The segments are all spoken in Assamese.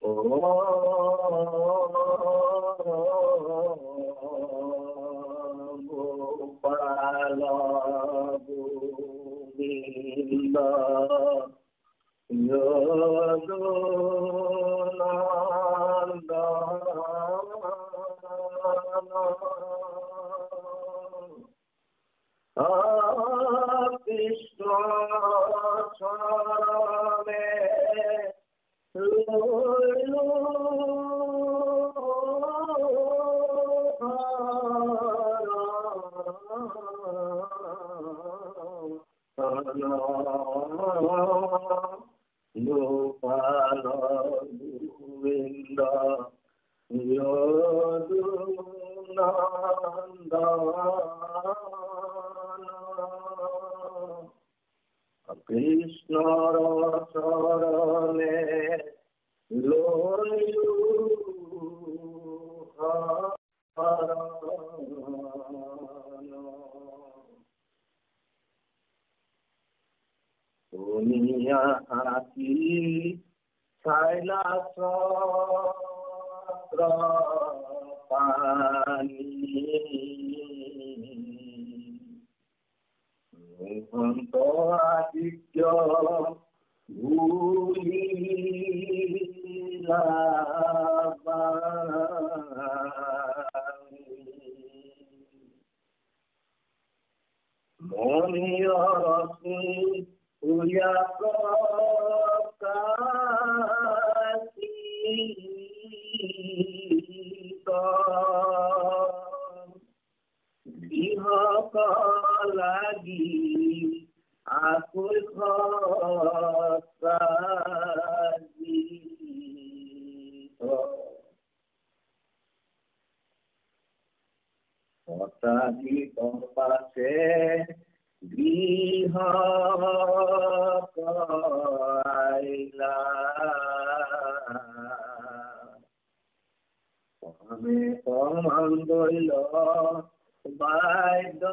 ও গোপাল গোবিন্দ কৃষ্ণ চরণে লইলো গোপাল গোবিন্দ কৃষ্ণর চরণে লইলু দুনিয়া হাতি ছাইলা পানি মুহন্ত আদিত্য ভুলিলা মনিয় রশ্মি উড়িয়া প্রকাশিত গৃহ লাগি আকুল শতাধিক পাশে গৃহ পাইলা কমান দইল বাইদ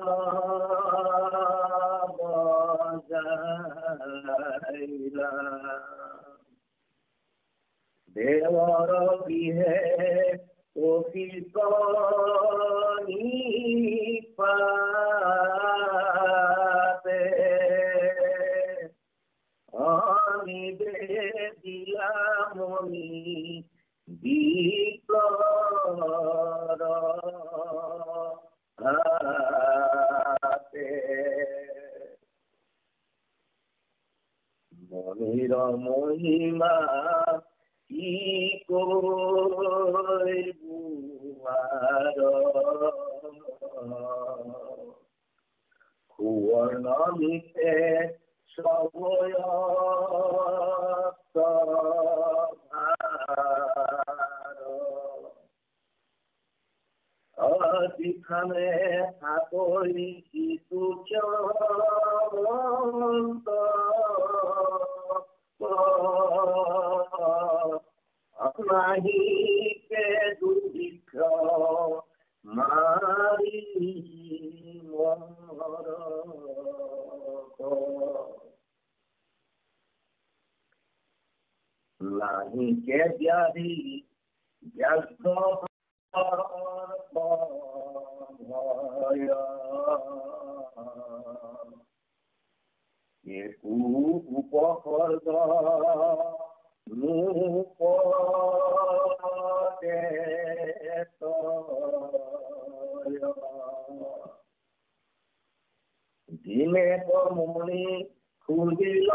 বজাইলা দেৱৰ বিহে অফিক নিপাতে অনিবেদিলা মণি বিপ্লৰ হাতে মণিৰ মহিমা কি কৈবুৱাৰ সুৱৰ্ণ মিতে অধিখানে চাকৰি কিছু নাহিকে দুৰ্ভিক্ষ মাৰি মৰ নাহিকে ব্যাধি ব্যৰ্থ একো উপসৰ্গ দিনে কমনি খুলিল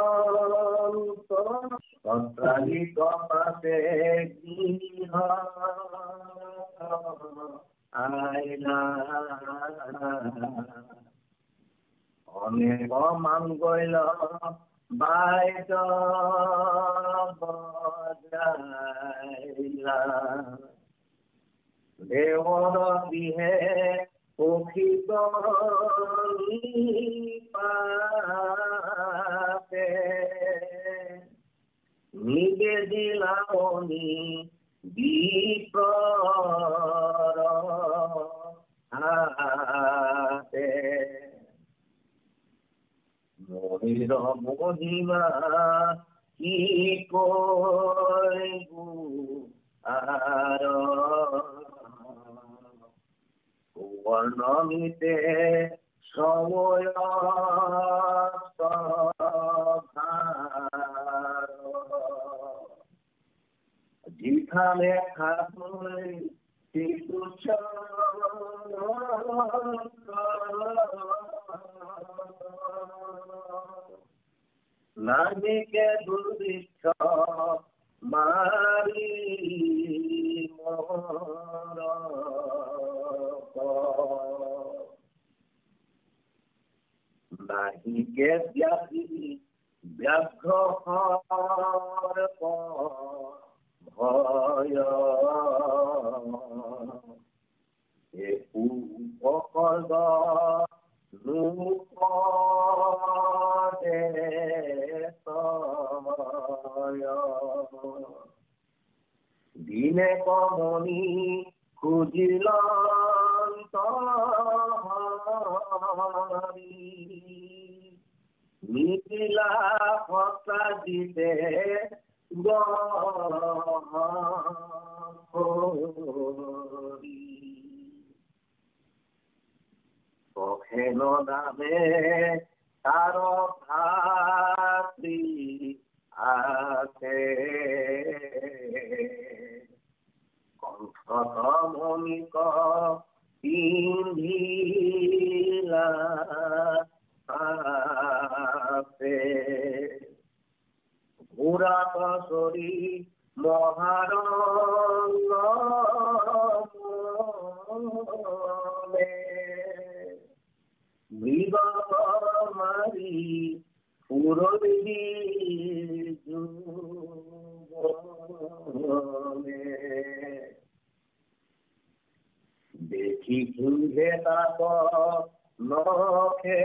সন্ত্ৰাসিক পাছে গৃহ আইলা অনেক মান গইল বাইদ বজাইলা দেৱৰ বিহে অফিক নিপাতে নিবেদিলা মণি বিপ্ৰৰ হাতে মনিৰ মহিমা কি কৈবুৱাৰ বর্ণমিতে সময় যেখানে ঠাকুর নামিকে দুর্বিষ্ঠ মারি মর নাহিকে ব্যাধি ব্যাঘ্র ভয় এ উপকর্দ রূপে দিনে কমনি খুঁজিল মিথিলা ফসা দিতে কখেন নামে তার ভাতৃ আছে কণ্ঠত মনিক পিন্ধিলা আছে ঘোরাত সরি মহারঙ্গ মৃগ মারি পুরবী দেখি ঘুরে তাপ নখে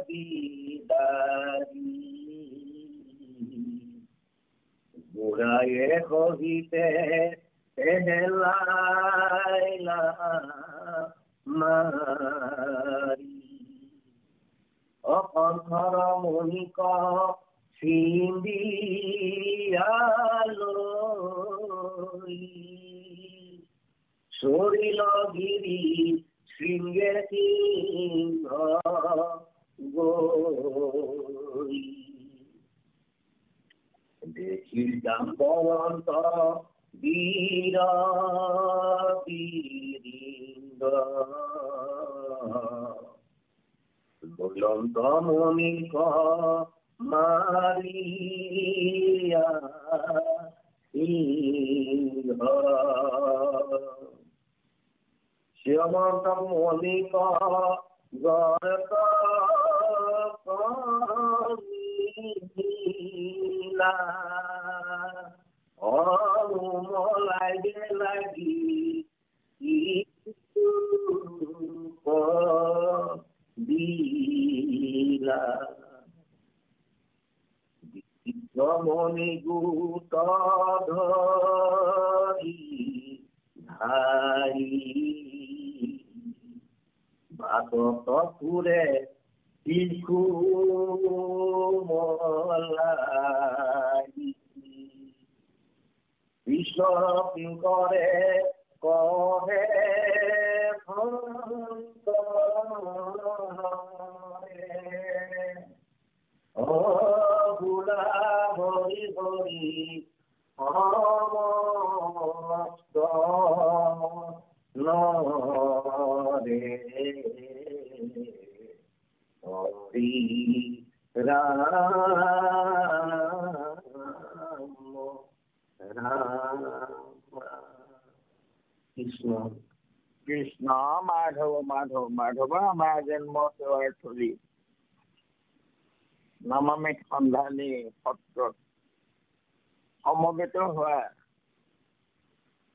বিদারি গোড়ায়ে কহিতে এহেলাইলা মারি অকণ্ঠর মনিক সিন্দিয়ালো সরিল গিরি শৃঙ্গে সিংহ গই দেখি জাম্বন্ত বীর বীরিন্দ বলন্ত মনিক মারিয়া সিংহ শ্যামন্ত মনিক গর্ত করিলা লাগে লাগি দিলা মনি গুত ধরি ধারি বাদত পুরে শিশু মলাই বিশ্ব করে কহে বুলা হরি হরি সমস্ত রে হরি রাম রাম কৃষ্ণ কৃষ্ণ মাধৱ মাধৱ মাধৱ আমাৰ জন্ম সেৱাৰ থলী নমামিত সন্ধানী সত্ৰত সমবেত হোৱা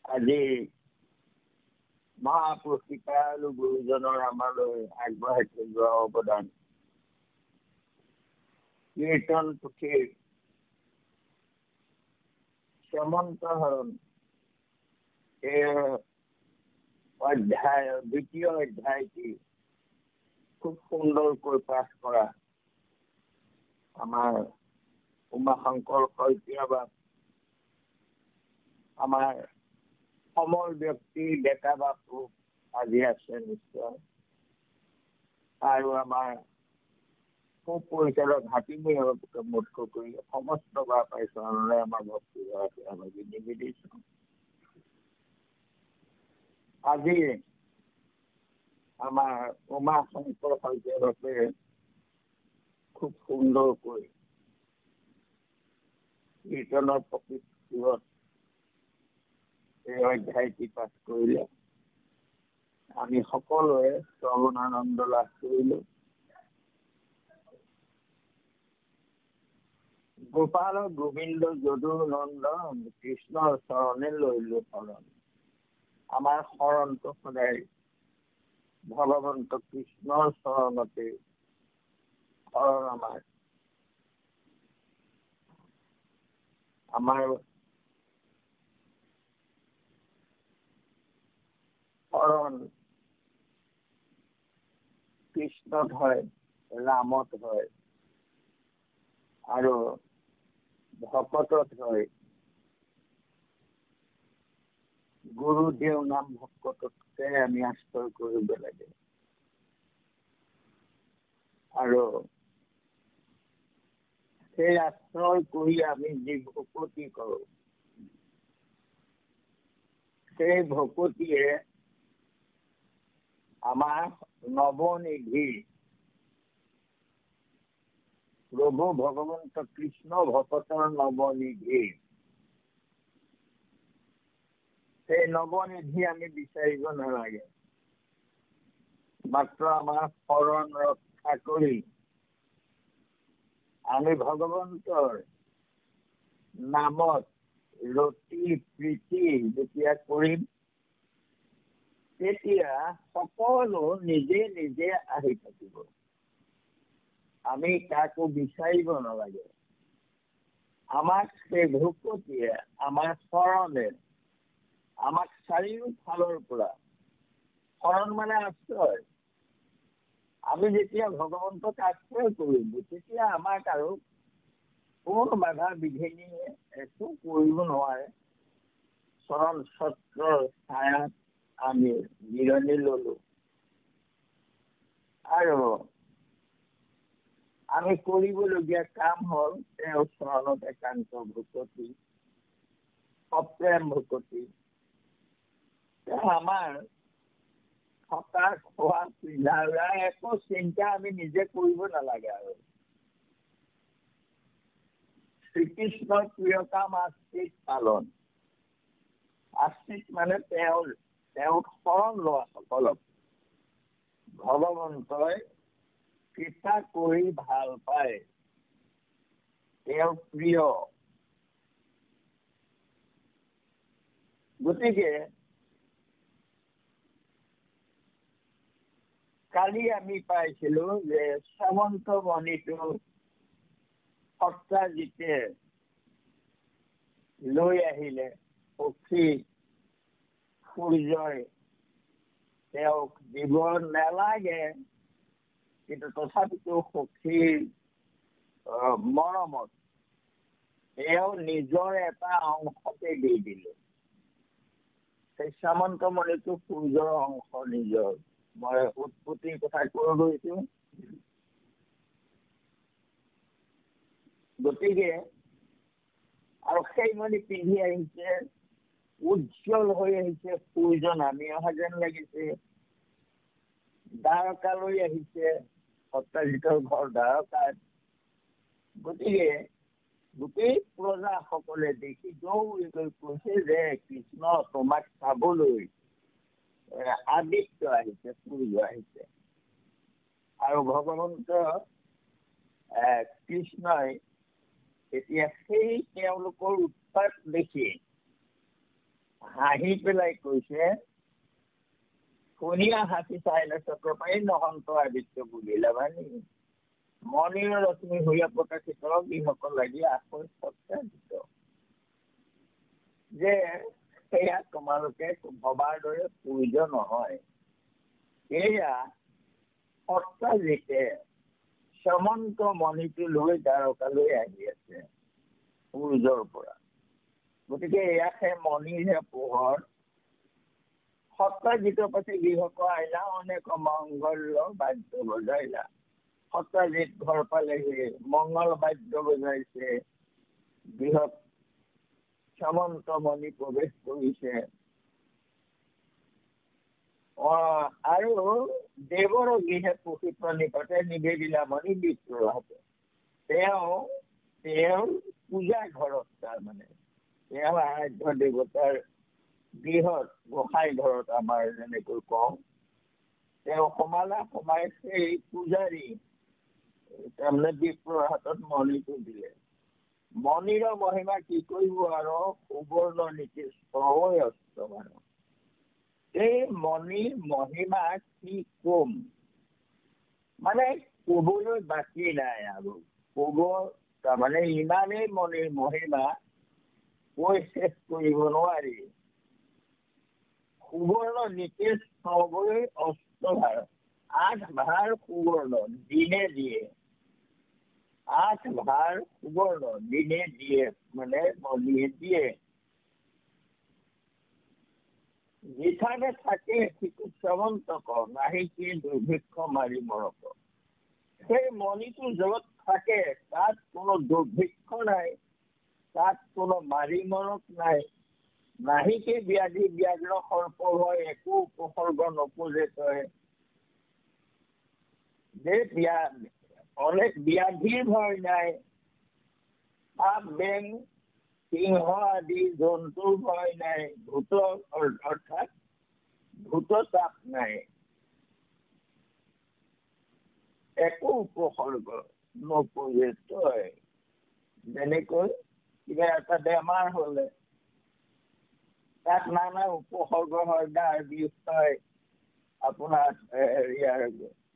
আজি মহাপুৰুষ কৃপালু গুৰুজনৰ আমালৈ আগবঢ়াই থৈ যোৱা অৱদান কীৰ্তন পুথিৰ শ্যামন্ত হৰণ এই অধ্যায় দ্বিতীয় অধ্যায়টি খুব সুন্দৰকৈ পাঠ কৰা আমাৰ উমাশংকৰ শইকীয়া বা আমাৰ সমল ব্যক্তি ডেকা বাপু আজি আছে নিশ্চয়। আৰু আমাৰ সুপৰিচালক হাতীমী মুখ্য কৰি সমস্ত বাৰ পাইছো আমাৰ ভক্তি আমি নিবেদিছো। আজি আমাৰ উমা শংকৰ শইকীয়াৰ খুব সুন্দৰকৈ কীৰ্তনৰ প্ৰকৃতিত এই অধ্যায়টি পাঠ কৰিলে। আমি সকলোৱে শ্ৰৱণানন্দ লাভ কৰিলো। গোপাল গোবিন্দ যদু নন্দন কৃষ্ণৰ চৰণে লৈলো শৰণ। আমাৰ শৰণটো সদায় ভগৱন্ত কৃষ্ণৰ চৰণতে শৰণ। আমাৰ শৰণ কৃষ্ণত হয়, ৰামত হয় আৰু ভকতত হয়। গুৰুদেৱ নাম ভকততকে আমি আশ্ৰয় কৰিব লাগে। আৰু সেই আশ্ৰয় কৰি আমি যি ভকতি কৰো, সেই ভকতিয়ে আমাৰ নৱনিধি প্ৰভু ভগৱন্ত কৃষ্ণ ভকতৰ নৱনিধি। সেই নৱনিধি আমি বিচাৰিব নালাগে, মাত্ৰ আমাৰ শৰণ ৰক্ষা কৰি আমি ভগৱন্তৰ নামত ৰতি প্ৰীতি যেতিয়া কৰিম, তেতিয়া সকলো নিজে নিজে আহি থাকিব। আমি কাকো বিচাৰিব নালাগে। আমাক সেই ভকতিয়ে, আমাৰ শৰণে আমাক চাৰিওফালৰ পৰা, শৰণ মানে আশ্ৰয়, আমি যেতিয়া ভগৱন্তক আশ্ৰয় কৰিম, তেতিয়া আমাক আৰু কোনো বাধা বিঘিনিয়ে একো কৰিব নোৱাৰে। চৰণ ছত্ৰৰ ছায়াত আমি জিৰণি ললো আৰু আমি কৰিবলগীয়া কাম হ'ল তেওঁৰ চৰণত একান্ত ভকতি, সপ্ৰেম ভকতি। আমাৰ থকা খোৱা পিন্ধা একো চিন্তা আমি নিজে কৰিব নালাগে। আৰু শ্ৰীকৃষ্ণৰ প্ৰিয় কাম আস্তিক পালন। আস্তিক মানে তেওঁক শৰণ লোৱা সকলক ভগৱন্তই কৃপা কৰি ভাল পায়, তেওঁ প্ৰিয়। গতিকে কালি আমি পাইছিলো যে শ্যামন্ত মণিটো সত্ৰাজিতে লৈ আহিলে। পক্ষী সূৰ্যই তেওঁক দিব নালাগে, কিন্তু তথাপিতো সখীৰ মৰমত তেওঁ নিজৰ এটা অংশকে দি দিলে। সেই শ্যামন্ত মণিটো সূৰ্যৰ অংশ নিজৰ। মই উৎপত্তিৰ কথা কৈ গৈছো। গতিকে আৰু সেই মণি পিন্ধি আহিছে, উজ্জ্বল হৈ আহিছে, সূৰ্য নামি অহা যেন লাগিছে। দ্বাৰকালৈ আহিছে, সত্ৰাজিতৰ ঘৰ দ্বাৰকাত। গতিকে গোটেই প্ৰজাসকলে দেখি দৌৰি গৈ কৈছে যে কৃষ্ণ তোমাক চাবলৈ আদিত্য আহিছে, সূৰ্য আহিছে। আৰু ভগৱন্ত কৃষ্ণই এতিয়া সেই তেওঁলোকৰ উৎপাত দেখি হাঁহি পেলাই কৈছে, শুনিয়া হাসি চাইলে চক্ৰপাই নহন্ত আদিত্য বুলিলা মানে মণিৰ ৰশ্মি হৈয়া প্ৰকাশিত যিসকল লাগি আকৌ সত্ৰাজিত। যে সেয়া তোমালোকে ভবাৰ দৰে সূৰ্য নহয়, এয়া সত্ৰাজিতে শ্যামন্ত মণিটো লৈ দ্বাৰকালৈ আহি আছে সূৰ্যৰ পৰা। গতিকে এয়া সেই মণিৰহে পোহৰ সত্ৰাজিতপতি গৃহক আহিলা, অনেক মংগল বাদ্য বজাইলা। সত্ৰাজিত ঘৰ পালেহি, মংগল বাদ্য বজাইছে, গৃহত সামন্ত মণি প্ৰৱেশ কৰিছে। আৰু দেৱৰ গৃহে প্ৰসিদ্ধ নিকটে নিবেদিলা মণি বিপ্ৰহাতে। তেওঁ পূজা ঘৰত, তাৰমানে তেওঁ আৰাধ্য দেৱতাৰ গৃহত, গোসাঁই ঘৰত আমাৰ যেনেকৈ কওঁ, তেওঁ সোমাই সেই পূজাৰী তাৰমানে বিপ্ৰৰ হাতত মণিটো দিলে। মণিৰ মহিমা কি কৰিব আৰু, সুবৰ্ণ নীতি অস্ত মানুহ। এই মণিৰ মহিমা কি কম, মানে কবলৈ বাকী নাই আৰু। কব তাৰমানে ইমানেই মণিৰ মহিমা কৈ শেষ কৰিব নোৱাৰি। সুবৰ্ণ নীতিশ নৱৈ অষ্টভাৰ, 8 ভাৰ সুবৰ্ণ দিনে দিয়ে। 8 ভাৰ সুবৰ্ণ দিনে দিয়ে, মানে মণিয়ে দিয়ে। যেখানে থাকে শিশু শ্ৰৱন্তক, নাহি কি দুৰ্ভিক্ষ মাৰি মৰক। সেই মণিটো য'ত থাকে তাত কোনো দুৰ্ভিক্ষ নাই, তাত কোনো মাৰি মৰক নাই, নাহিকে ব্যাধি ব্যাঘ্ৰ সৰ্প হয়, একো উপসৰ্গ নোপোজে তই। যে অনেক ব্যাধিৰ ভয় নাই, সাপ বেং সিংহ আদি জন্তুৰ ভয় নাই, অৰ্থাৎ ভূত তাপ নাই, একো উপসৰ্গ নোপোজে তই। যেনেকৈ কিবা এটা বেমাৰ হলে তাত নানা উপসৰ্গ হয়, গাৰ বিষ হয়, আপোনাৰ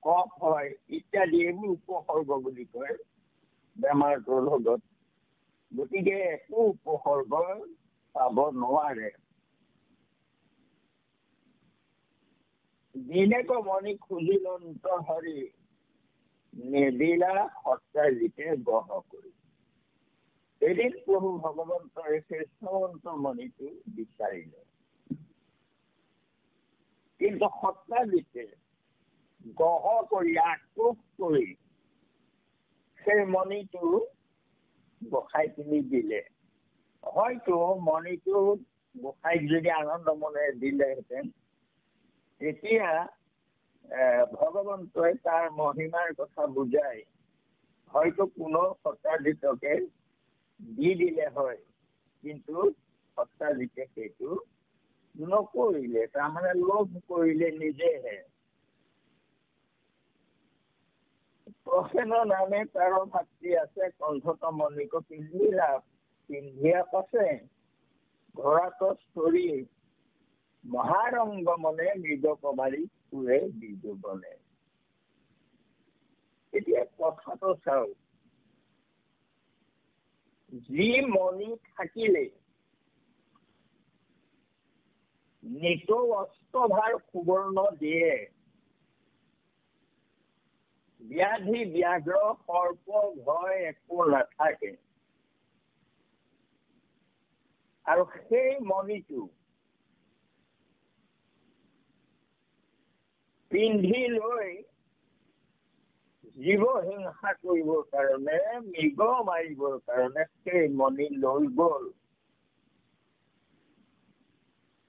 কফ হয় ইত্যাদি, এইবোৰ উপসৰ্গ বুলি কয় বেমাৰটোৰ লগত। গতিকে একো উপসৰ্গ পাব নোৱাৰে। দিনেক মণি খুজিলন্ত হৰি, নেদিলা সত্ৰাজিতে গহ কৰি। এদিন প্ৰভু ভগৱন্তই সেই শ্ৰৱন্ত মণিটো বিচাৰিলে, কিন্তু সত্ৰাজিতে গহ কৰি, আক্ৰোশ কৰি সেই মণিটো গোসাঁই কিনি দিলে। হয়তো মণিটো গোসাঁইক যদি আনন্দ মনে দিলেহেঁতেন, তেতিয়া ভগৱন্তই তাৰ মহিমাৰ কথা বুজাই হয়তো কোনো সত্ৰাজিতকে দি দিলে হয়, কিন্তু সত্ৰাজিতে সেইটো নকৰিলে, তাৰমানে লোভ কৰিলে নিজেহে। প্ৰসেন নামে তাৰ ভাতৃ আছে, কণ্ঠত মণিক পিন্ধিয়া পাছে, ঘোঁৰাত চৰি মহাৰংগ মনে মৃগ কুমাৰী পুৰে বিজু বনে। এতিয়া কথাটো চাওক, যি মণি থাকিলে নিতৌ অষ্টভাৰ সুবৰ্ণ দিয়ে, ব্যাধি ব্যাঘ্ৰ সৰ্প ভয় একো নাথাকে, আৰু সেই মণিটো পিন্ধি লৈ জীৱ হিংসা কৰিবৰ কাৰণে, মৃগ মাৰিবৰ কাৰণে সেই মণি লৈ গল।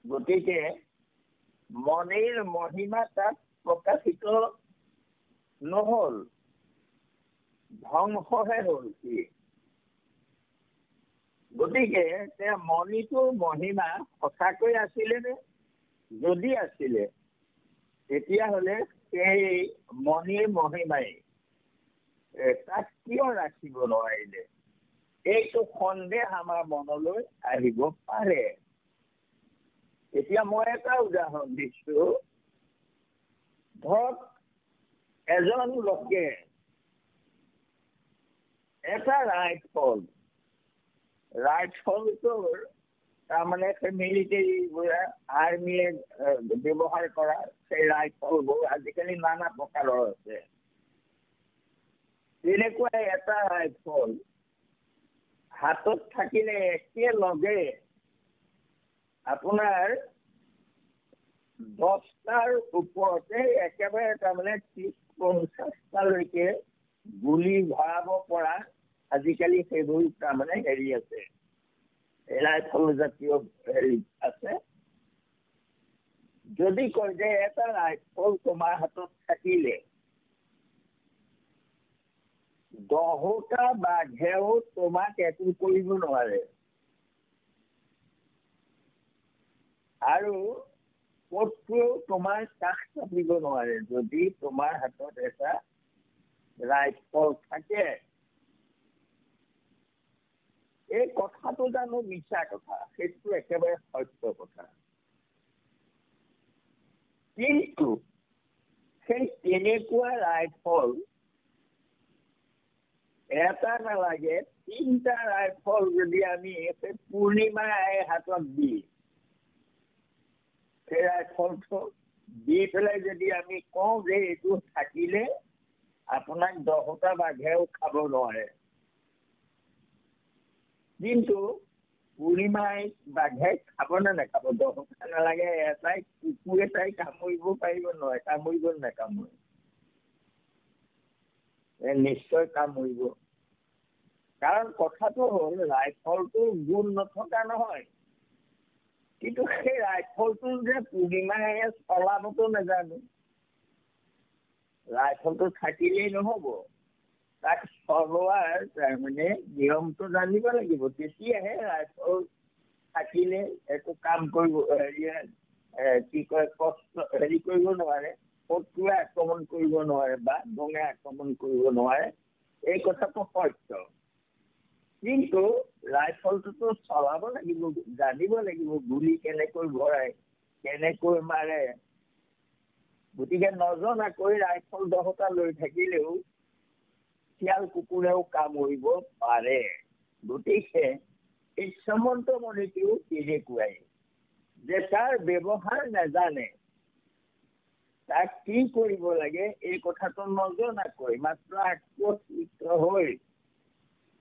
গতিকে মণিৰ মহিমা তাত প্ৰকাশিত নহল, ধ্বংসহে হল সি। গতিকে মণিটোৰ মহিমা সঁচাকৈ আছিলে নে? যদি আছিলে, তেতিয়াহলে সেই মণিৰ মহিমাই তাক কিয় ৰাখিব নোৱাৰিলে? এইটো সন্দেহ আমাৰ মনলৈ আহিব পাৰে। এতিয়া মই এটা উদাহৰণ দিছো। ধৰক এজন লোকে এটা ৰাইফলটোৰ তাৰমানে মিলিটাৰী আৰ্মিয়ে ব্যৱহাৰ কৰা সেই ৰাইফলবোৰ আজিকালি নানা প্ৰকাৰৰ আছে। তেনেকুৱা এটা ৰাইফল হাতত থাকিলে একেলগে আপোনাৰ 10টাৰ ওপৰতে একেবাৰে তাৰমানে 30-50টালৈকে গুলি ভৰাব পৰা আজিকালি সেইবোৰ তাৰমানে হেৰি আছে, ৰাইফল জাতীয় হেৰি আছে। যদি কয় যে এটা ৰাইফল তোমাৰ হাতত থাকিলে 10টা বাঘেও তোমাক একো কৰিব নোৱাৰে, আৰু কতোৱেও তোমাৰ কাষ চাপিব নোৱাৰে যদি তোমাৰ হাতত এটা ৰাইফল থাকে। এই কথাটো জানো মিছা কথা? সেইটো একেবাৰে সত্য কথা। কিন্তু সেই তেনেকুৱা ৰাইফল এটা নালাগে, 3টা ৰাইফল যদি আমি পূৰ্ণিমাই হাতত দি সেই ৰাইফলটো দি পেলাই যদি আমি কওঁ যে এইটো থাকিলে আপোনাক 10টা বাঘেও খাব নোৱাৰে, কিন্তু পূৰ্ণিমাই বাঘে খাব নে নাখাব? 10টা নালাগে, এটাই কুকুৰ এটাই কামুৰিব পাৰিব নহয়? কামুৰিব নাকামুৰে? নিশ্চয় কামুৰিব। কাৰণ কথাটো হ'ল ৰাইফলটো গুণ নথকা নহয়, কিন্তু সেই ৰাইফলটো যে পূৰ্ণিমাই চলাবতো নাজানো। ৰাইফলটো থাকিলেই নহব, তাক চলোৱাৰ তাৰমানে নিয়মটো জানিব লাগিব। তেতিয়াহে ৰাইফল থাকিলে একো কাম কৰিব কি কয় কষ্ট হেৰি কৰিব নোৱাৰে, শত্ৰুৱে আক্ৰমণ কৰিব নোৱাৰে বা বঙে আক্ৰমণ কৰিব নোৱাৰে। এই কথাটো সত্য। কিন্তু ৰাইফলটোতো চলাব লাগিব, জানিব লাগিব গুলি কেনেকৈ ভৰাই, কেনেকৈ মাৰে। গতিকে নজনাকৈ ৰাইফল 10টা লৈ থাকিলেও শিয়াল কুকুৰেও কামুৰিব পাৰে। গতিকে এই সামন্তমণিটো তেনেকুৱাই, যে তাৰ ব্যৱহাৰ নাজানে, তাক কি কৰিব লাগে এই কথাটো নজনাকৈ মাত্ৰ আকস্মিত হৈ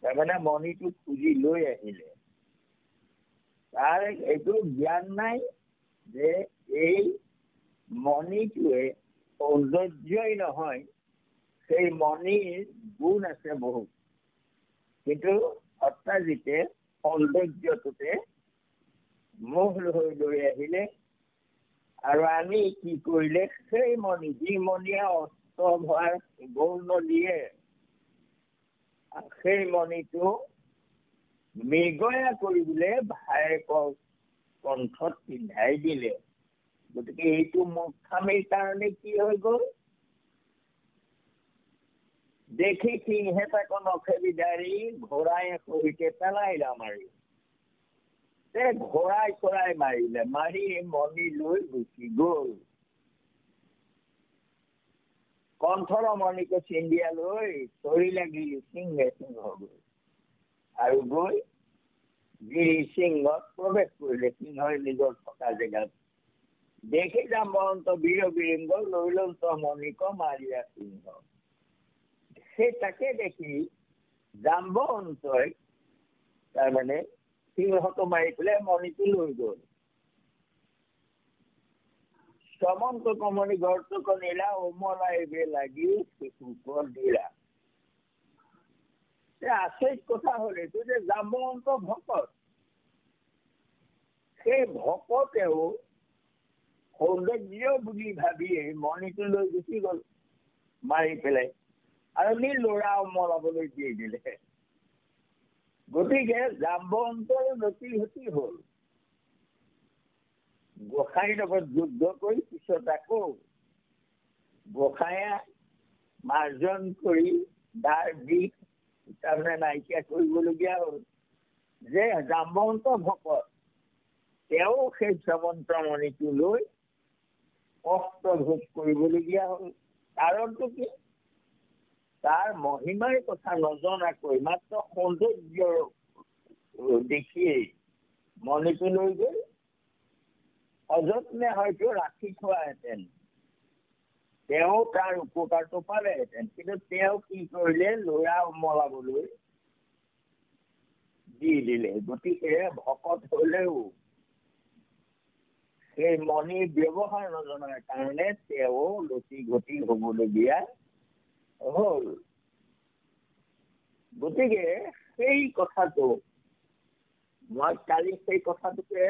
তাৰমানে মণিটো খুজি লৈ আহিলে। তাৰ এইটো জ্ঞান নাই যে এই মণিটোৱে সৌন্দৰ্যই নহয়, সেই মণিৰ গুণ আছে বহুত, কিন্তু অত্যাজিতে সৌন্দৰ্যটোতে মোহ হৈ লৈ আহিলে। আৰু আমি কি কৰিলে, সেই মণি যি মণিয়ে অস্ত্ৰ ভৰাই গৌৰ নদীয়ে সেই মণিটো মৃগয়া কৰিবলৈ ভায়েকৰ কণ্ঠত পিন্ধাই দিলে। গতিকে এইটো মূৰ্খামিৰ কাৰণে কি হৈ গ'ল, দেখি সিংহে তাক নখে বিদাৰি ঘোঁৰাই সহিতে পেলাইলা মাৰি। ঘোঁৰাই চৰাই মাৰিলে, মাৰি মণি লৈ গুচি গ'ল। কণ্ঠৰ মণিকে চিন্দিয়া লৈ চৰি লাগিল সিংহে সিংহ গৈ, আৰু গৈ গিৰি সিংহত প্ৰৱেশ কৰিলে। সিংহই নিজৰ থকা জেগাত দেখি জাম্বৱন্ত বীৰ বীৰিংগ লৈ লন্ত মণিক মাৰিয়া সিংহ। সেই তাকে দেখি জাম্বৱন্তই তাৰমানে সিংহটো মাৰি পেলাই মণিটো লৈ গ'ল। সমন্ত কমনি গৰ্তক নীলা উমলাইবে লাগি শিশুকৰ দিলা। আচৰিত কথা হ'ল এইটো যে জাম্বৱন্ত ভকত, সেই ভকতেও সৌন্দৰ্য বুলি ভাবি মণিটো লৈ গুচি গ'ল মাৰি পেলাই, আৰু নি ল'ৰা উমলাবলৈ দি দিলে। গতিকে জাম্বৱন্তৰ নতিহতি হ'ল। গোসাঁইৰ লগত যুদ্ধ কৰি পিছত আকৌ গোসাঁয়ে মাৰ্জন কৰি দাৰ বিষ তাৰমানে নাইকিয়া কৰিবলগীয়া হ'ল। যে জাম্বৱন্ত ভকত তেওঁ সেই শ্ৰমন্তমণিটো লৈ কষ্ট ভোগ কৰিবলগীয়া হ'ল। কাৰণটো কি? তাৰ মহিমাৰ কথা নজনাকৈ মাত্ৰ সৌন্দৰ্য দেখিয়েই মণিটো লৈ গৈ অযত্নে হয়তো ৰাখি থোৱাহেঁতেন, তেওঁ তাৰ উপকাৰটো পালেহেঁতেন। কিন্তু তেওঁ কি কৰিলে, ল'ৰা উমলাবলৈ দি দিলে। গতিকে ভকত হলেও সেই মণি ব্যৱহাৰ নজনাৰ কাৰণে তেওঁ লতি গতি হ'বলগীয়া হ'ল। গতিকে সেই কথাটো মই কালি সেই কথাটোকে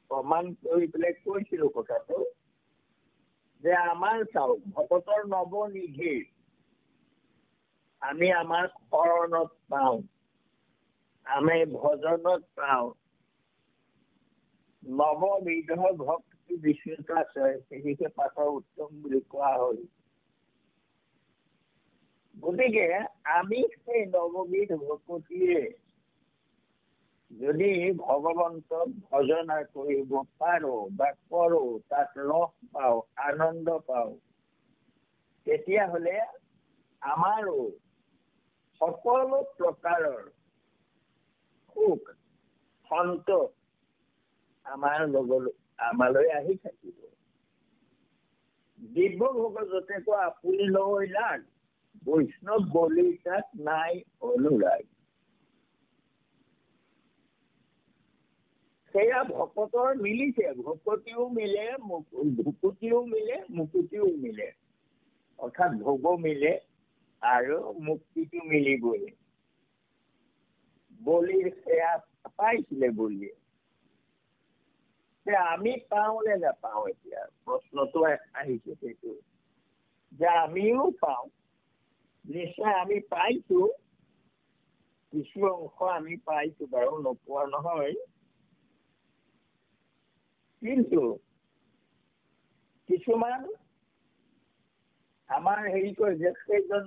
প্ৰমাণ কৰি পেলাই কৈছিলো কথাটো যে আমাৰ চাওক ভকতৰ নৱনিধি আমি আমাৰ শৰণত পাওঁ, আমি ভজনত পাওঁ, নৱবিধ ভক্তি বিষ্ণুত আছে সেয়েহে পাঠৰ উত্তম বুলি কোৱা হ'ল। গতিকে আমি সেই নৱবিধ ভকতিৰে যদি ভগৱন্তক ভজনা কৰিব পাৰো বা কৰো, তাত ৰস পাওঁ, আনন্দ পাওঁ, তেতিয়াহ'লে আমাৰো সকলো প্ৰকাৰৰ সুখ সন্তোষ আমালৈ আহি থাকিব। দিব্য ভোগ যতে কো আপুনি লৈ লাগ, বৈষ্ণৱ বলি তাত নাই অনুৰাগ। সেয়া ভকতৰ মিলিছে, ভকতিও মিলে, ভুকুতিও মিলে, মুকুতিও মিলে, অৰ্থাৎ ভোগো মিলে আৰু মুক্তিটো মিলিবই। বলিৰ সেয়া পাইছিলে বলিয়ে, আমি পাওঁ নে নাপাওঁ? এতিয়া প্ৰশ্নটো আহিছে সেইটো যে আমিও পাওঁ, নিশ্চয় আমি পাইছো, কিছু অংশ আমি পাইছো বাৰু, নোপোৱা নহয়। কিন্তু কিছুমান আমাৰ হেৰি কয় যে সেইজন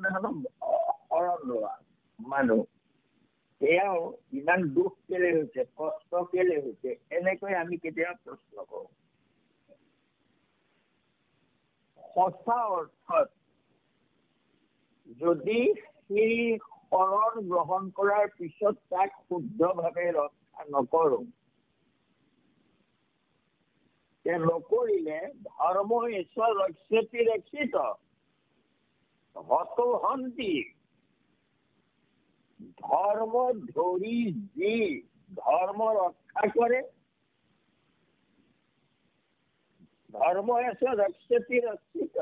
শৰণ লোৱা মানুহ, সেয়াও ইমান দুখ কেলে হৈছে, কষ্ট কেলে হৈছে, এনেকৈ আমি কেতিয়াবা প্ৰশ্ন কৰোঁ। সঁচা অৰ্থত যদি সেই শৰণ গ্ৰহণ কৰাৰ পিছত তাক শুদ্ধভাৱে ৰক্ষা নকৰোঁ, নকৰিলে ধৰ্ম ঈশ্বৰ ৰক্ষতি ৰক্ষিত হতো হন্তি, ধৰ্ম ধৰি যি ধৰ্ম ৰক্ষা কৰে, ধৰ্ম ঈশ্বৰ ৰক্ষতি ৰক্ষিত,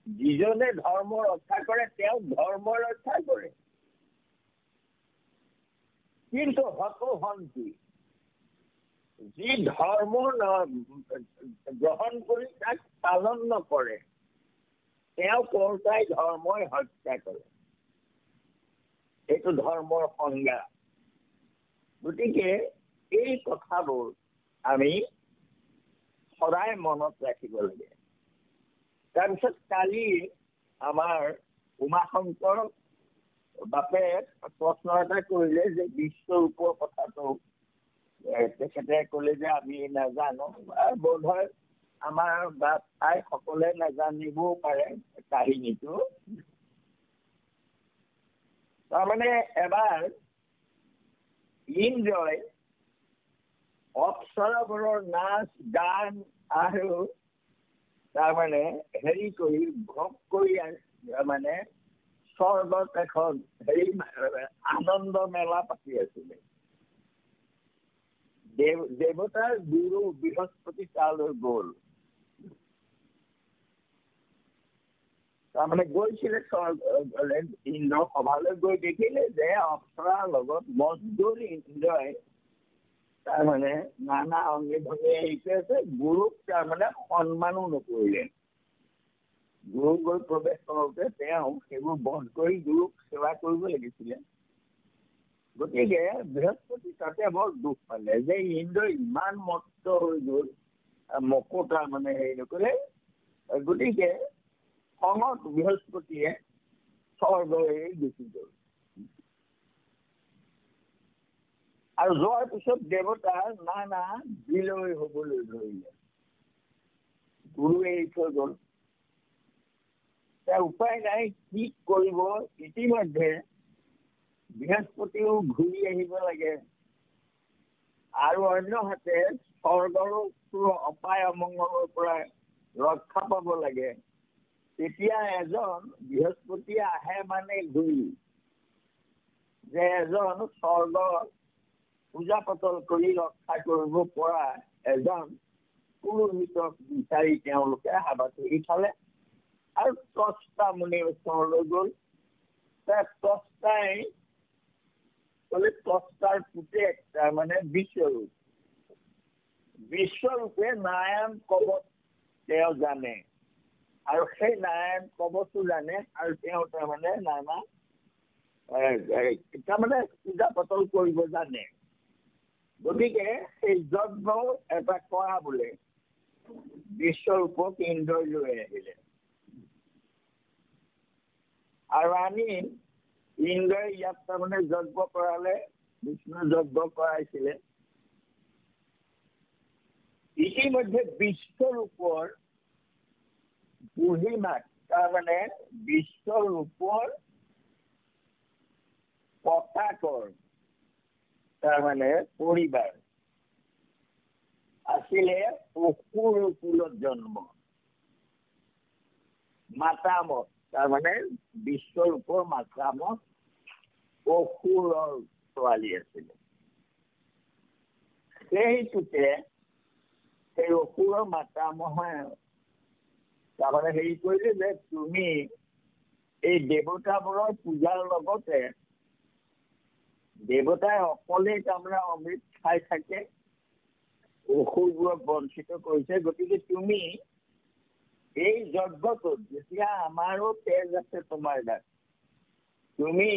যিজনে ধৰ্ম ৰক্ষা কৰে তেওঁ ধৰ্ম ৰক্ষা কৰে। কিন্তু হতো হন্তি, যি ধৰ্ম গ্ৰহণ কৰি তাক পালন নকৰে তেওঁ কৰ্তাই ধৰ্মই হত্যা কৰে। এইটো ধৰ্মৰ সংজ্ঞা। গতিকে এই কথাবোৰ আমি সদায় মনত ৰাখিব লাগে। তাৰপিছত কালি আমাৰ উমাশংকৰ বাপে প্ৰশ্ন এটা কৰিলে যে বিশ্বৰূপৰ কথাটো তেখেতে ক'লে যে আমি নাজানো, বোধ হয় আমাৰ বাপ আই সকলে নাজানিবও পাৰে কাহিনীটো। তাৰমানে এবাৰ ইন্দ্ৰই অপ্সৰাবোৰৰ নাচ গান আৰু তাৰমানে হেৰি কৰি ভোগ কৰি মানে স্বৰ্গত এখন হেৰি আনন্দ মেলা পাতি আছিলে। দেৱতাৰ গুৰু বৃহস্পতি তালৈ গ'ল। তাৰমানে গৈছিলে ইন্দ্ৰ সভালৈ গৈ দেখিলে যে অপ্সৰাৰ লগত মজদুৰ ইন্দ্ৰই তাৰমানে নানা অংগে ভংগে আহিছে আছে, গুৰুক তাৰমানে সন্মানো নকৰিলে। গুৰু গৈ প্ৰৱেশ কৰোঁতে তেওঁ সেইবোৰ বন্ধ কৰি গুৰুক সেৱা কৰিব লাগিছিলে। গতিকে বৃহস্পতি তাতে বৰ দুখ পালে যে ইন্দ্ৰ ইমান মত্ত হৈ গ'ল, মোকো তাৰমানে হেৰি নকৰে। গতিকে খঙত বৃহস্পতিয়ে স্বৰ্গলৈ গুচি গ'ল। আৰু যোৱাৰ পিছত দেৱতা নানা বিলয় হ'বলৈ ধৰিলে। গুৰু এৰি থৈ গ'ল। উপায় নাই, কি কৰিব? ইতিমধ্যে বৃহস্পতিও ঘূৰি আহিব লাগে আৰু অন্য হাতে স্বৰ্গৰো অপায় অমংগলৰ পৰা ৰক্ষা পাব লাগে। তেতিয়া এজন বৃহস্পতি আহে মানে ঘূৰি, যে এজন স্বৰ্গ পূজা পাতল কৰি ৰক্ষা কৰিব পৰা এজন পুৰোহিতক বিচাৰি তেওঁলোকে হাবাথুৰি খালে আৰু ত্বষ্টা মুনিৰ ওচৰলৈ গ'ল। ত্বষ্টাই ক'লে ত্বষ্টাৰ পুতেক তাৰমানে বিশ্বৰূপ। বিশ্বৰূপে নাৰায়ণ কবচ তেওঁ জানে আৰু সেই নাৰায়ণ কবচো জানে আৰু তেওঁ তাৰমানে নানা তাৰমানে পূজা পাতল কৰিব জানে। গতিকে সেই যজ্ঞ এটা কৰা বোলে বিশ্বৰূপক ইন্দ্ৰই লৈ আহিলে আৰু আনি ইন্দ্ৰই ইয়াত তাৰমানে যজ্ঞ কৰালে, বিষ্ণু যজ্ঞ কৰাইছিলে। ইতিমধ্যে বিশ্বৰূপৰ বুঢ়ীমাক তাৰমানে বিশ্বৰূপৰ ককাকৰ তাৰমানে পৰিবাৰ আছিলে অসুৰ কুলত জন্ম। মাতামহ তাৰমানে বিশ্বৰূপৰ মাতামহ অসুৰৰ ছোৱালী আছিলে। সেইটোতে সেই অসুৰৰ মাতামহে তাৰমানে হেৰি কৰিলে যে তুমি এই দেৱতাবোৰৰ পূজাৰ লগতে দেৱতাই অকলেই তাৰমানে অমৃত খাই থাকে, অসুৰবোৰক বঞ্চিত কৰিছে। গতিকে তুমি এই যজ্ঞটোত যেতিয়া আমাৰো তেজ আছে তোমাৰ গাত, তুমি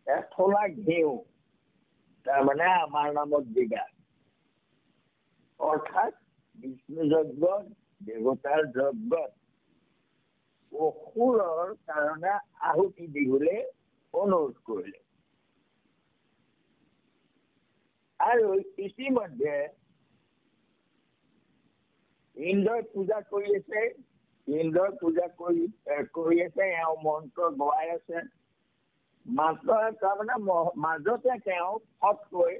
এথলা ঘিউ তাৰমানে আমাৰ নামত দিবা। অৰ্থাৎ বিষ্ণু যজ্ঞত, দেৱতাৰ যজ্ঞত অসুৰৰ কাৰণে আহুতি দিবলৈ অনুৰোধ কৰিলে। আৰু ইতিমধ্যে ইন্দ্ৰই পূজা কৰি আছে, ইন্দ্ৰই পূজা কৰি আছে, এওঁ মন্ত্ৰ গোৱাই আছে। মাত্ৰ তাৰমানে মাজতে তেওঁ ফটকৈ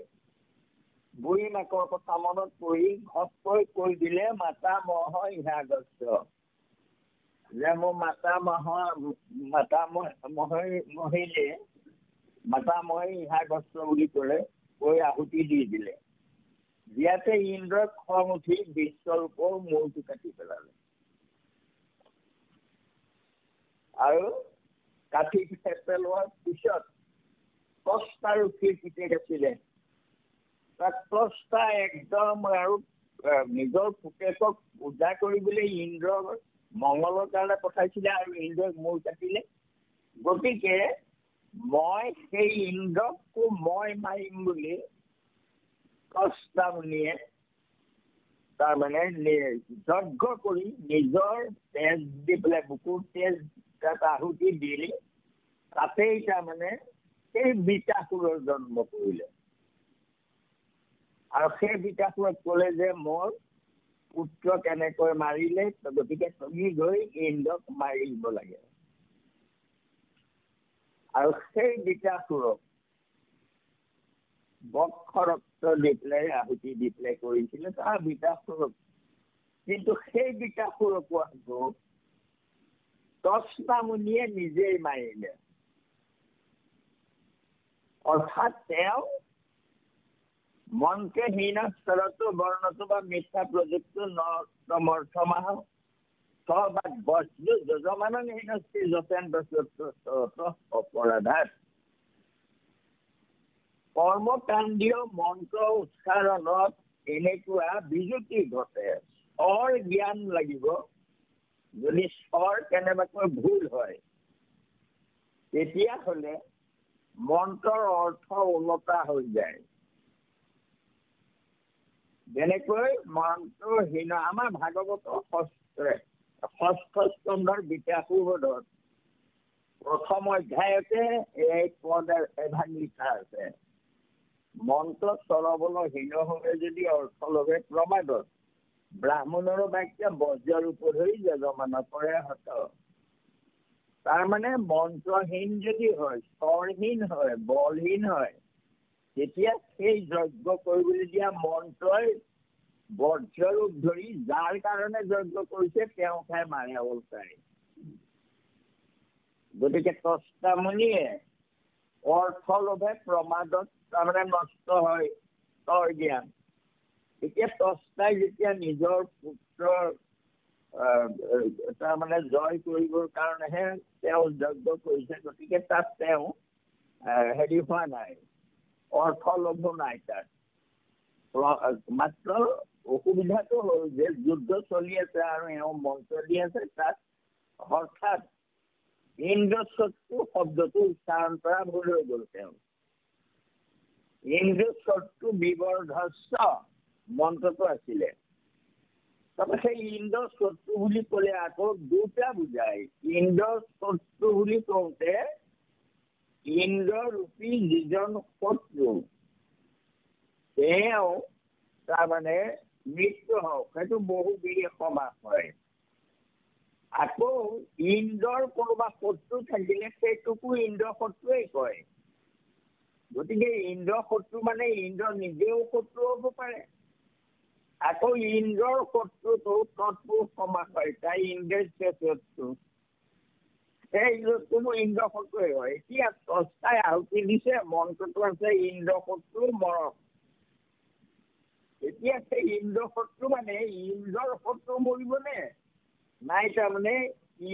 বুঢ়ী মাকৰ কথা মনত পৰি ঘপকৈ কৈ দিলে মাতামহ ইহাগস্ত, যে মোৰ মাতামহে ইহাগস্ত বুলি ক'লে, কৈ আহুতি দি দিলে। দিয়াতে ইন্দ্ৰই খং উঠি বিশ্বৰূপৰ মূৰটো কাটি পেলালে আৰু কাটি পেলোৱাৰ পিছত ত্বষ্টা ঋষিৰ পিতেক আছিলে, ত্বষ্টা একদম আৰু নিজৰ পুতেকক পূজা কৰিবলৈ ইন্দ্ৰৰ মংগলৰ কাৰণে পঠাইছিলে আৰু ইন্দ্ৰই মূৰ কাটিলে। গতিকে মই সেই ইন্দ্ৰকো মই মাৰিম বুলি ত্বষ্টা মুনিয়ে তাৰমানে যজ্ঞ কৰি নিজৰ তেজ দি পেলাই, বুকুৰ তেজ তাত আহুতি দি তাতেই তাৰমানে সেই বিকাসুৰৰ জন্ম কৰিলে। আৰু সেই বিকাসুৰক ক'লে যে মোৰ পুত্ৰক এনেকৈ মাৰিলে, গতিকে তুমি গৈ ইন্দ্ৰক মাৰি দিব লাগে। আৰু সেই বিকাসুৰক বক্ষ ৰক্ত দি পেলাই আহুতি দি পেলাই কৰিছিলে তাৰ বিকাসুৰক। কিন্তু সেই বিকাসুৰকো আকৌ ত্বষ্টা মুনিয়ে নিজেই মাৰিলে। অৰ্থাৎ তেওঁ মন্ত্ৰে হীন স্তৰতো বৰ্ণতো বা মিথ্যা প্ৰযুক্ত নৰ্থমাহ সবাদ বস্তু যজমান হীনস্তি যতেন্দ্ৰ অপৰাধাত কৰ্মকাণ্ডীয় মন্ত্ৰ উচ্চাৰণত এনেকুৱা বিজুতি ঘটে। স্বৰ জ্ঞান লাগিব। যদি স্বৰ কেনেবাকৈ ভুল হয় তেতিয়াহ'লে মন্ত্ৰৰ অৰ্থ ওলটা হৈ যায়। যেনেকৈ মন্ত্ৰহীন আমাৰ ভাগৱত ষষ্ঠ স্কন্ধৰ বিকাশোবধত প্ৰথম অধ্যায়তে এই পদ এভাগ লিখা আছে। মন্ত্ৰ চৰবলহীন হ'লে যদি অৰ্থ লবে প্ৰমাদত ব্ৰাহ্মণৰ বাক্য বজ্ৰৰ উপধৰি যজমান কৰে হত। তাৰমানে মন্ত্ৰহীন যদি হয়, স্বৰহীন হয়, বলহীন হয়, তেতিয়া সেই যজ্ঞ কৰিবলৈ দিয়া মন্ত্ৰই বজ্ৰৰূপ ধৰি যাৰ কাৰণে যজ্ঞ কৰিছে তেওঁকহে মাৰে ওলটাই। গতিকে ত্বষ্টা মুনিয়ে অৰ্থ লোভে প্ৰমাদত তাৰমানে নষ্ট হয় স্বৰ জ্ঞান। এতিয়া তস্তাই যেতিয়া নিজৰ পুত্ৰৰ তাৰমানে জয় কৰিবৰ কাৰণেহে তেওঁ যজ্ঞ কৰিছে, গতিকে তাত তেওঁ হেৰি হোৱা নাই, অৰ্থ লভ নাই তাত। মাত্ৰ অসুবিধাটো হ'ল যে যুদ্ধ চলি আছে আৰু এওঁ মন্ত্ৰ দি আছে, তাত হঠাৎ ইন্দ্ৰশত্ৰু শব্দটো উচ্চাৰণ কৰা ভুল হৈ গ'ল তেওঁ। ইন্দ্ৰশত্ৰু বিবৰ্ধস্য মন্ত্ৰটো আছিলে। তাৰপৰা সেই ইন্দ্ৰ শত্ৰু বুলি ক'লে আকৌ দুটা বুজায়। ইন্দ্ৰ শত্ৰু বুলি কওঁতে ইন্দ্ৰৰূপী যিজন শত্ৰু তেওঁ তাৰমানে মৃত্যু হওক, সেইটো বহুবিধ সমাস হয়। আকৌ ইন্দ্ৰৰ কোনোবা শত্ৰু থাকিলে সেইটোকো ইন্দ্ৰ শত্ৰুৱেই কয়। গতিকে ইন্দ্ৰ শত্ৰু মানে ইন্দ্ৰ নিজেও শত্ৰু হ'ব পাৰে। আকৌ ইন্দ্ৰৰ শত্ৰুটো তৎপুৰুষ সমাস হয়, তাই ইন্দ্ৰৰ শত্ৰু, সেই কোনো ইন্দ্ৰ শত্ৰুৱেই হয়। এতিয়া তস্তাই আহুতি দিছে, মন্ত্ৰটো আছে ইন্দ্ৰ শত্ৰু মৰক। এতিয়া সেই ইন্দ্ৰ শত্ৰু মানে ইন্দ্ৰৰ শত্ৰু মৰিবনে নাই, তাৰমানে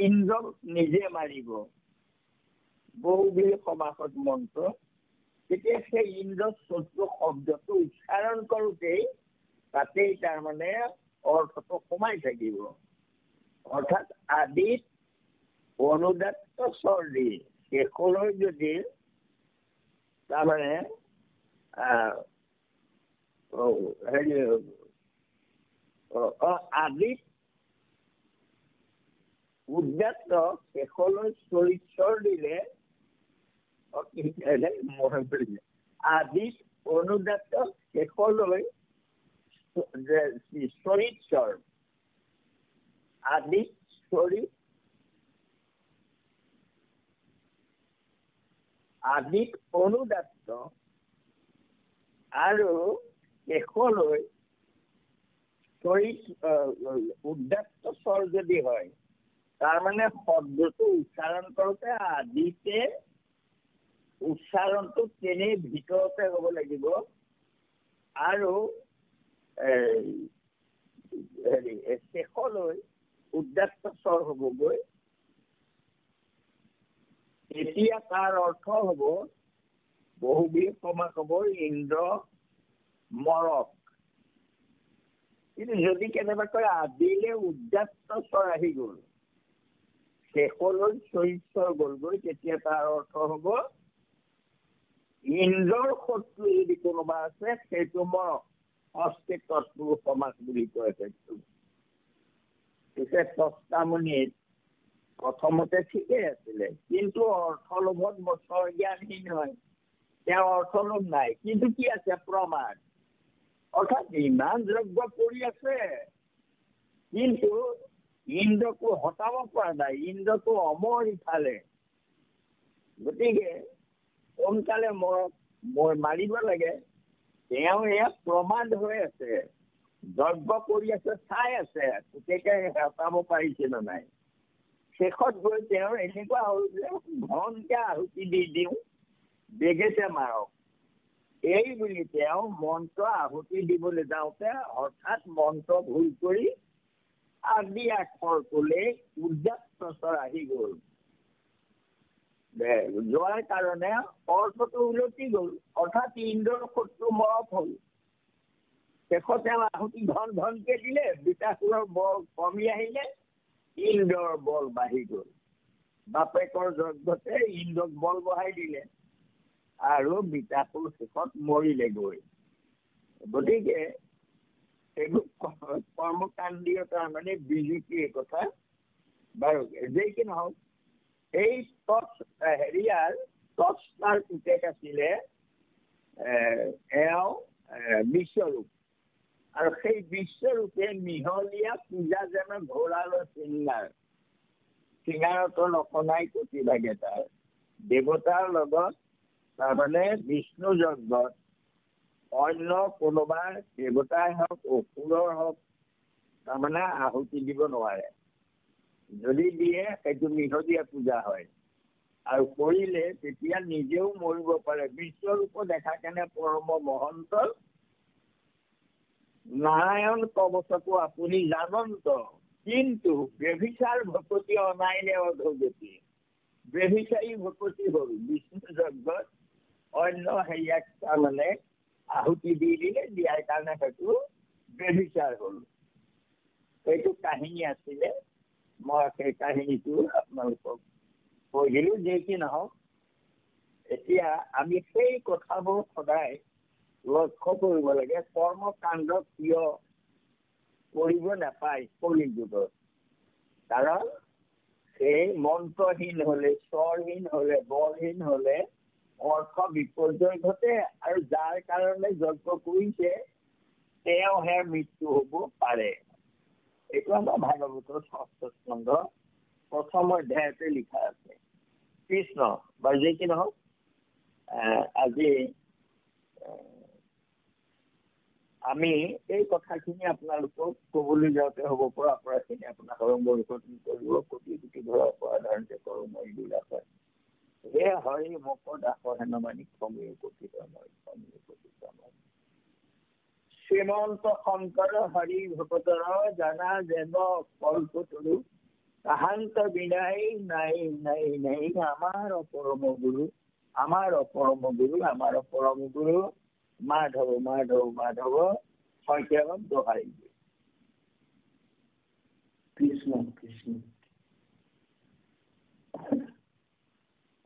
ইন্দ্ৰক নিজে মাৰিব, বহুবিধ সমাসত মন্ত্ৰ। তেতিয়া সেই ইন্দ্ৰ শত্ৰু শব্দটো উচ্চাৰণ কৰোঁতেই তাতেই তাৰমানে অৰ্থটো সোমাই থাকিব। অৰ্থাৎ আদিত অনুদাত্ত স্বৰদি শেষলৈ যদি তাৰমানে হেৰি আদিত উদাত্ত শেষলৈ চৰিৎস্বৰ দিলে, আদিত অনুদাত্ত শেষলৈ চৰিৎস্বৰ, আদিত চৰিত, আদিত অনুদাত্ত আৰু শেষলৈ উদাত্ত স্বৰ যদি হয়, তাৰমানে শব্দটো উচ্চাৰণ কৰোঁতে আদিতে উচ্চাৰণটো তেনেই ভিতৰতে হ'ব লাগিব আৰু শেষলৈ উদাত্ত স্বৰ হ'বগৈ। এতিয়া তাৰ অৰ্থ হ'ব বহুবিধ সমাস হ'ব ইন্দ্ৰ মৰক। কিন্তু যদি কেনেবাকৈ আদিলে উদাত্ত স্বৰ আহি গ'ল, শেষলৈ চৰিৎস্বৰ গ'লগৈ, তেতিয়া তাৰ অৰ্থ হ'ব ইন্দ্ৰৰ শত্ৰু যদি কোনোবা আছে সেইটো মৰক। অস্তিত তৎপুৰুষ সমাস বুলি কয় সেইটো। পিছে তস্তামণিত প্ৰথমতে ঠিকেই আছিলে, কিন্তু অৰ্থলোভত বছৰ জ্ঞানহীন হয়, তেওঁ অৰ্থলোভ নাই। কিন্তু কি আছে প্ৰমাণ, অৰ্থাৎ ইমান যজ্ঞ কৰি আছে কিন্তু ইন্দ্ৰকো হটাব পৰা নাই, ইন্দ্ৰকো অমৰ ইফালে। গতিকে সোনকালে মাৰিব লাগে। তেওঁ এয়া প্ৰমাণ হৈ আছে, যজ্ঞ কৰি আছে, চাই আছে পুতেকে হটাব পাৰিছে নে নাই। শেষত গৈ তেওঁৰ এনেকুৱা হ'ল যে ঘনকে আহুতি দি দিওঁ, বেগেতে মাৰক, এই বুলি তেওঁ মন্ত্ৰ আহুতি দিবলৈ যাওঁতে হঠাৎ মন্ত্ৰ ভুল কৰি আদি আখৰটোলে উদাত্ত স্বৰ আহি গ'ল। যোৱাৰ কাৰণে অৰ্থটো উলটি গ'ল, অৰ্থাৎ ইন্দ্ৰৰ শত্ৰু মৰক হ'ল। শেষত তেওঁ আহুতি ঘনকে দিলে, বিকাশৰ বল কমি আহিলে, ইন্দ্ৰৰ বল বাঢ়ি গ'ল। বাপেকৰ যজ্ঞতে ইন্দ্ৰক বল বঢ়াই দিলে আৰু বিকাশৰ শেষত মৰিলে গৈ। গতিকে এইবোৰ কৰ্মকাণ্ডীয় তাৰমানে বিজুতিৰ কথা। বাৰু যেই কি নহওক, এই তৎস্তাৰ পুতেক আছিলে এওঁ বিশ্বৰূপ, আৰু সেই বিশ্বৰূপে মিহলীয়া পূজা যেন ঘোঁৰালৈ চিঙাৰতৰ নকনাই প্ৰতিভাগে তাৰ দেৱতাৰ লগত তাৰমানে বিষ্ণু যজ্ঞত অন্য কোনোবা দেৱতাই হওক অসুৰৰ হওক তাৰমানে আহুতি দিব নোৱাৰে। যদি দিয়ে সেইটো মিহলীয়া পূজা হয়, আৰু কৰিলে তেতিয়া নিজেও মৰিব পাৰে। বিশ্বৰূপ দেখা কেনে পৰম মহন্ত নাৰায়ণ কবচকো আপুনি জানন্ত, কিন্তু ব্যভিচাৰ ভকতি অনাইনে অধোগতি। ব্যভিচাৰী ভকতি হ'ল বিষ্ণু যজ্ঞত অন্য হেৰিয়াক তাৰমানে আহুতি দি দিলে, দিয়াৰ কাৰণে সেইটো ব্যভিচাৰ হ'ল। সেইটো কাহিনী আছিলে, মই সেই কাহিনীটো আপোনালোকক কৈ দিলোঁ। যে কি নহওক, এতিয়া আমি সেই কথাবোৰ সদায় লক্ষ্য কৰিব লাগে। কৰ্মকাণ্ড কিয় কৰিব নাপায় কলি যুগত? কাৰণ সেই মন্ত্ৰহীন হলে, স্বৰহীন হলে, বলহীন হলে অৰ্থ বিপৰ্যয় ঘটে, আৰু যাৰ কাৰণে যজ্ঞ কৰিছে তেওঁহে মৃত্যু হব পাৰে। এইটো আমাৰ ভাগৱতৰ ৬ষ্ঠ স্কন্ধ ১ম অধ্যায়তে লিখা আছে। কৃষ্ণ বা যি কি নহওক, আজি আমি এই কথাখিনি আপোনালোকক ক'বলৈ যাওঁতে হ'ব পৰা পৰাখিনি আপোনাৰ সৰম্বৰষণ কৰিব। কোটি কোটি ধৰা অপৰাধাৰণতে কৰো মই বিলাসত, হে হৰি মোক দাস হেন মানি সমীৰ কথিত মই, সমীৰ কথিত মই। শ্ৰীমন্ত শংকৰ হৰি ভকতৰ জানা যেন কল্পতৰু, তাহান্ত বিনাই নাই নাই নাই আমাৰ পৰম গুৰু, আমাৰ পৰম গুৰু, আমাৰ পৰম গুৰু মাধৱ মাধৱ মাধৱ শংকৰক দোহাই দিয়ে। কৃষ্ণ কৃষ্ণ।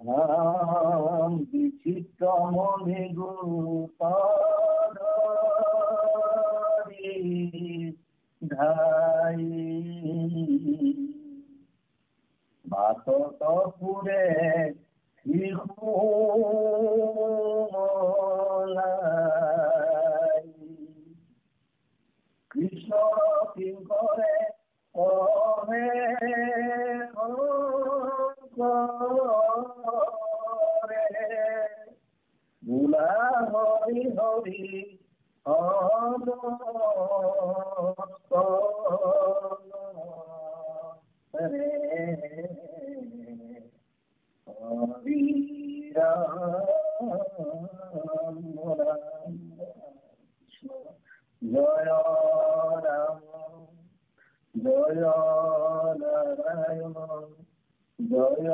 রাম বিচিত্র মনে গুরু ধাই, বাসতপুরে কৃষ্ণ কিঙ্করে কহে বুলা হরি হরি রে হরি রাম রাম জয় রাম জয় নারায়ণ জয়